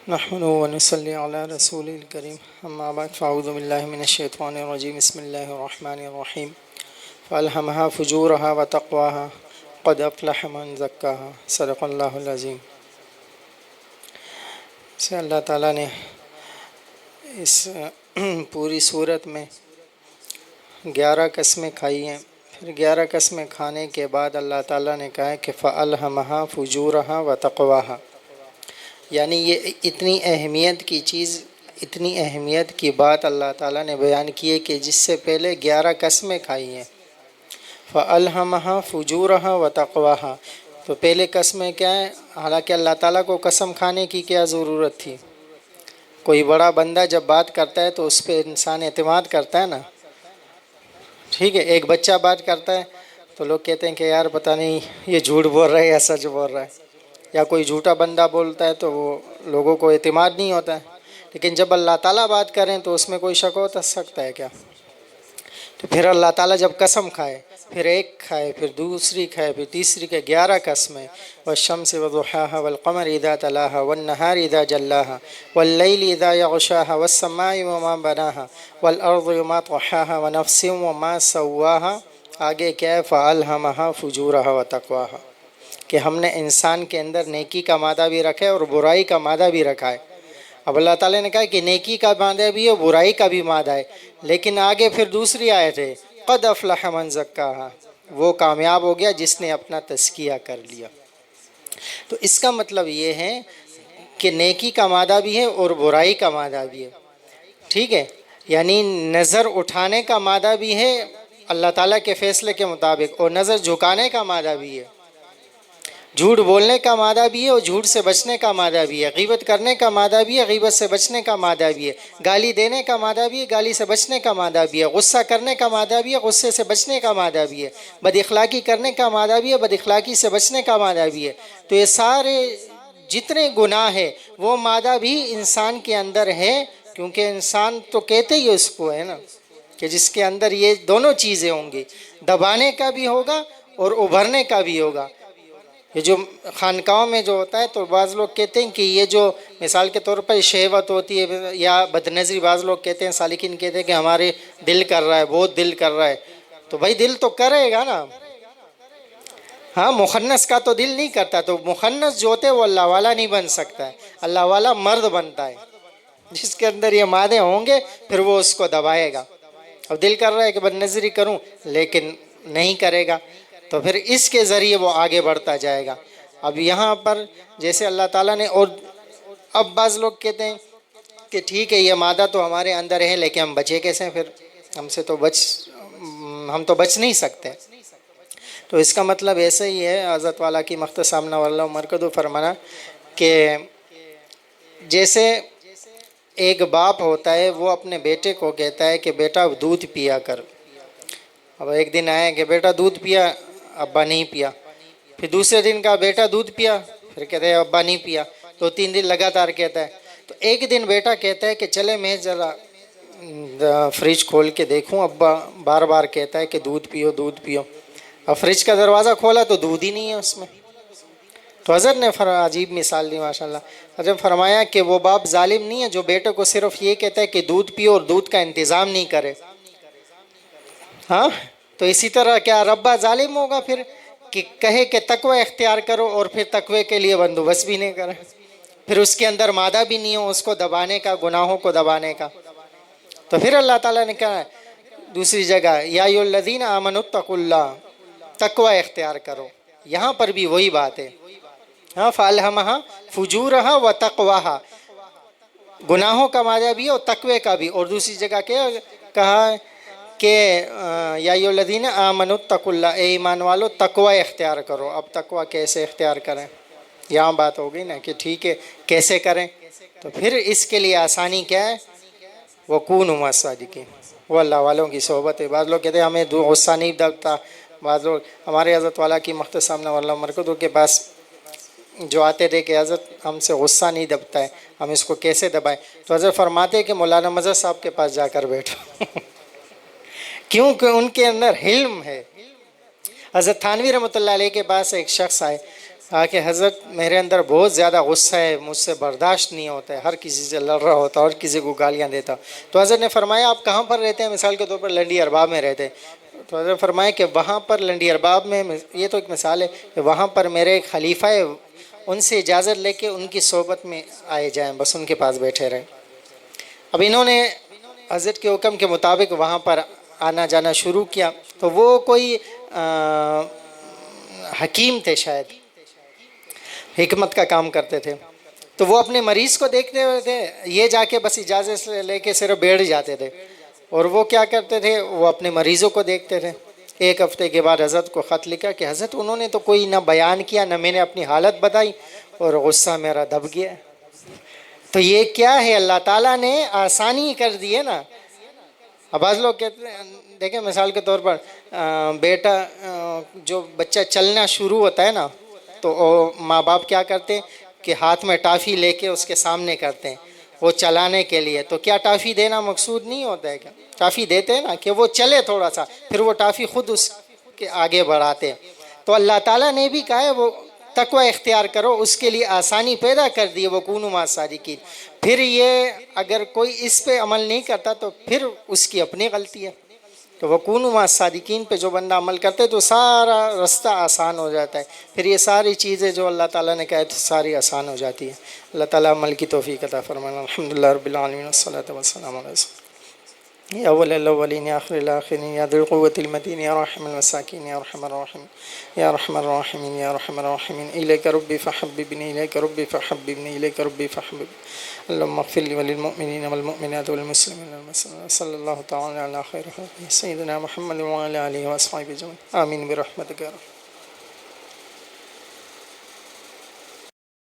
نحمده ونصلي على رسول الكريم اما بعد فاعوذ بالله من الشيطان الرجيم بسم الله الرحمن الرحيم فألهمها فجورها وتقواها قد افلح من زكاها صدق اللہ العظیم۔ سے اللہ تعالیٰ نے اس پوری صورت میں 11 قسمیں کھائی ہیں، پھر 11 قسمیں کھانے کے بعد اللہ تعالیٰ نے کہا ہے کہ فَأَلْهَمَهَا فُجُورَهَا وَتَقْوَاهَا، یعنی یہ اتنی اہمیت کی چیز، اتنی اہمیت کی بات اللہ تعالیٰ نے بیان کی ہے کہ جس سے پہلے 11 قسمیں کھائی ہیں۔ فَأَلْهَمَهَا فُجُورَهَا وَتَقْوَاهَا، تو پہلے قسمیں کیا ہیں؟ حالانکہ اللہ تعالیٰ کو قسم کھانے کی کیا ضرورت تھی؟ کوئی بڑا بندہ جب بات کرتا ہے تو اس پہ انسان اعتماد کرتا ہے نا، ٹھیک ہے؟ ایک بچہ بات کرتا ہے تو لوگ کہتے ہیں کہ یار پتہ نہیں یہ جھوٹ بول رہا ہے یا سچ بول رہا ہے، یا کوئی جھوٹا بندہ بولتا ہے تو وہ لوگوں کو اعتماد نہیں ہوتا ہے۔ لیکن جب اللہ تعالیٰ بات کریں تو اس میں کوئی شک ہو سکتا ہے کیا؟ تو پھر اللہ تعالیٰ جب قسم کھائے، پھر ایک کھائے، پھر دوسری کھائے، پھر تیسری کے 11 قسمیں، والشمس وضحاها والقمر اذا تلاها والنهار اذا جلاها والليل اذا يغشاها والسماء وما بناها والارض وما طحاها ونفس وما سواها، آگے کیا ہے؟ فَأَلْهَمَهَا فُجُورَهَا وَتَقْوَاهَا، کہ ہم نے انسان کے اندر نیکی کا مادہ بھی رکھا ہے اور برائی کا مادہ بھی رکھا ہے۔ اب اللہ تعالیٰ نے کہا کہ نیکی کا مادہ بھی ہے، برائی کا بھی مادہ ہے، لیکن آگے پھر دوسری آیت ہے قد افلح من زکاہا، وہ کامیاب ہو گیا جس نے اپنا تزکیہ کر لیا۔ تو اس کا مطلب یہ ہے کہ نیکی کا مادہ بھی ہے اور برائی کا مادہ بھی ہے، ٹھیک ہے؟ یعنی نظر اٹھانے کا مادہ بھی ہے اللہ تعالیٰ کے فیصلے کے مطابق، اور نظر جھکانے کا مادہ بھی ہے، جھوٹ بولنے کا مادہ بھی ہے اور جھوٹ سے بچنے کا مادہ بھی ہے، غیبت کرنے کا مادہ بھی ہے، غیبت سے بچنے کا مادہ بھی ہے، گالی دینے کا مادہ بھی ہے، گالی سے بچنے کا مادہ بھی ہے، غصہ کرنے کا مادہ بھی ہے، غصے سے بچنے کا مادہ بھی ہے، بد اخلاقی کرنے کا مادہ بھی ہے، بد اخلاقی سے بچنے کا مادہ بھی ہے۔ تو یہ سارے جتنے گناہ ہیں وہ مادہ بھی انسان کے اندر ہے، کیونکہ انسان تو کہتے ہی اس کو ہے نا کہ جس کے اندر یہ دونوں چیزیں ہوں گی، دبانے کا بھی ہوگا اور ابھرنے کا بھی ہوگا۔ یہ جو خانقاہوں میں جو ہوتا ہے تو بعض لوگ کہتے ہیں کہ یہ جو مثال کے طور پر شہوت ہوتی ہے یا بد نظری، بعض لوگ کہتے ہیں، سالکین کہتے ہیں کہ ہمارے دل کر رہا ہے، بہت دل کر رہا ہے، تو بھائی دل تو کرے گا نا، ہاں مخنث کا تو دل نہیں کرتا، تو مخنث جو ہوتے ہیں وہ اللہ والا نہیں بن سکتا ہے، اللہ والا مرد بنتا ہے جس کے اندر یہ مادے ہوں گے، پھر وہ اس کو دبائے گا۔ اب دل کر رہا ہے کہ بد نظری کروں لیکن نہیں کرے گا، تو پھر اس کے ذریعے وہ آگے بڑھتا جائے گا۔ اب یہاں پر جیسے اللہ تعالیٰ نے، اور اب بعض لوگ کہتے ہیں کہ ٹھیک ہے یہ مادہ تو ہمارے اندر ہے لیکن ہم بچے کیسے؟ پھر ہم تو بچ نہیں سکتے۔ تو اس کا مطلب ایسے ہی ہے، حضرت والا کی مختصر واللہ مرکز فرمانا کہ جیسے ایک باپ ہوتا ہے، وہ اپنے بیٹے کو کہتا ہے کہ بیٹا دودھ پیا کر۔ اب ایک دن آیا کہ بیٹا دودھ پیا، ابا نہیں پیا، پھر دوسرے دن کا بیٹا دودھ پیا، پھر کہتے ہیں ابا نہیں پیا، 2-3 دن لگاتار کہتا ہے۔ تو ایک دن بیٹا کہتا ہے کہ چلے میں ذرا فریج کھول کے دیکھوں، ابا بار بار کہتا ہے کہ دودھ پیو دودھ پیو۔ اب فریج کا دروازہ کھولا تو دودھ ہی نہیں ہے اس میں۔ تو حضرت نے عجیب مثال دی ماشاءاللہ، حضرت فرمایا کہ وہ باپ ظالم نہیں ہے جو بیٹے کو صرف یہ کہتا ہے کہ دودھ پیو اور دودھ کا انتظام نہیں کرے، ہاں؟ تو اسی طرح کیا ربا ظالم ہوگا پھر کہ کہے کہ تقوی اختیار کرو اور پھر تقوی کے لیے بندوبست بھی نہیں کرے، پھر اس کے اندر مادہ بھی نہیں ہو اس کو دبانے کا، گناہوں کو دبانے کا۔ تو پھر اللہ تعالیٰ نے کہا دوسری جگہ یا ایھا الذین آمنوا اتقوا اللہ، تقوی اختیار کرو، یہاں پر بھی وہی بات ہے، ہاں فَأَلْهَمَهَا فُجُورَهَا وَتَقْوَاهَا، گناہوں کا مادہ بھی اور تقوی کا بھی۔ اور دوسری جگہ کیا کہا کہ یا ایھا الذین آمنوا اتقوا اللہ، اے ایمان والو تقوی اختیار کرو۔ اب تقوی کیسے اختیار کریں؟ یہاں بات ہو گئی نا کہ ٹھیک ہے کیسے کریں، تو پھر اس کے لیے آسانی کیا ہے؟ وَكُونُوا مَعَ الصَّادِقِينَ، وہ اللہ والوں کی صحبت ہے۔ بعض لوگ کہتے ہیں ہمیں غصہ نہیں دبتا، بعض لوگ ہمارے حضرت والا کی مختصر واللہ مرکز کے پاس جو آتے تھے کہ حضرت ہم سے غصہ نہیں دبتا ہے، ہم اس کو کیسے دبائیں؟ تو حضرت فرماتے ہیں کہ مولانا مظہر صاحب کے پاس جا کر بیٹھو کیونکہ ان کے اندر حلم ہے۔ حضرت تھانوی رحمۃ اللہ علیہ کے پاس ایک شخص آئے، کہا کہ حضرت میرے اندر بہت زیادہ غصہ ہے، مجھ سے برداشت نہیں ہوتا ہے، ہر کسی سے لڑ رہا ہوتا ہے، ہر کسی کو گالیاں دیتا. تو حضرت نے فرمایا آپ کہاں پر رہتے ہیں؟ مثال کے طور پر لنڈی ارباب میں رہتے ہیں. تو حضرت فرمایا کہ وہاں پر لنڈی ارباب میں، یہ تو ایک مثال ہے، کہ وہاں پر میرے ایک خلیفہ ہے، ان سے اجازت لے کے ان کی صحبت میں آئے جائیں، بس ان کے پاس بیٹھے رہیں. اب انہوں نے حضرت کے حکم کے مطابق وہاں پر آنا جانا شروع کیا. تو وہ کوئی حکیم تھے، شاید حکمت کا کام کرتے تھے. تو وہ اپنے مریض کو دیکھتے ہوئے تھے، یہ جا کے بس اجازت سے لے کے صرف بیٹھ جاتے تھے. اور وہ کیا کرتے تھے، وہ اپنے مریضوں کو دیکھتے تھے. ایک ہفتے کے بعد حضرت کو خط لکھا کہ حضرت انہوں نے تو کوئی نہ بیان کیا، نہ میں نے اپنی حالت بتائی، اور غصہ میرا دب گیا. تو یہ کیا ہے، اللہ تعالیٰ نے آسانی کر دی ہے نا. اب بعض لوگ کہتے ہیں، دیکھیں مثال کے طور پر بیٹا جو بچہ چلنا شروع ہوتا ہے نا، تو ماں باپ کیا کرتے ہیں کہ ہاتھ میں ٹافی لے کے اس کے سامنے کرتے ہیں وہ چلانے کے لیے. تو کیا ٹافی دینا مقصود نہیں ہوتا ہے؟ کیا ٹافی دیتے ہیں نا کہ وہ چلے تھوڑا سا، پھر وہ ٹافی خود اس کے آگے بڑھاتے ہیں. تو اللہ تعالیٰ نے بھی کہا ہے وہ تقوی اختیار کرو، اس کے لیے آسانی پیدا کر دی ہے، وَكُونُوا مَعَ الصَّادِقِينَ. پھر یہ اگر کوئی اس پہ عمل نہیں کرتا تو پھر اس کی اپنی غلطی ہے. تو وَكُونُوا مَعَ الصَّادِقِينَ پہ جو بندہ عمل کرتے ہے تو سارا رستہ آسان ہو جاتا ہے. پھر یہ ساری چیزیں جو اللہ تعالیٰ نے کہا تو ساری آسان ہو جاتی ہے. اللہ تعالیٰ عمل کی توفیق عطا فرمائے. الحمدللہ رب العالمین والصلاة والسلام علیہ وسلم. یا اول الاولین یا آخر الاخرین یا ذی القوة المتین یا رحم المساکین یا ارحم الراحمین یا ارحم الراحمین یا ارحم الراحمین. الیک ربی فحببنی الیک ربی فحببنی الیک ربی فحببنی. اللهم اغفر لي وللمؤمنين والمؤمنات والمسلمين والمسلمات. صلی اللہ تعالی علی خیر خلقہ سیدنا محمد وعلی آلہ واصحابہ اجمعین. آمین برحمتک یا رب.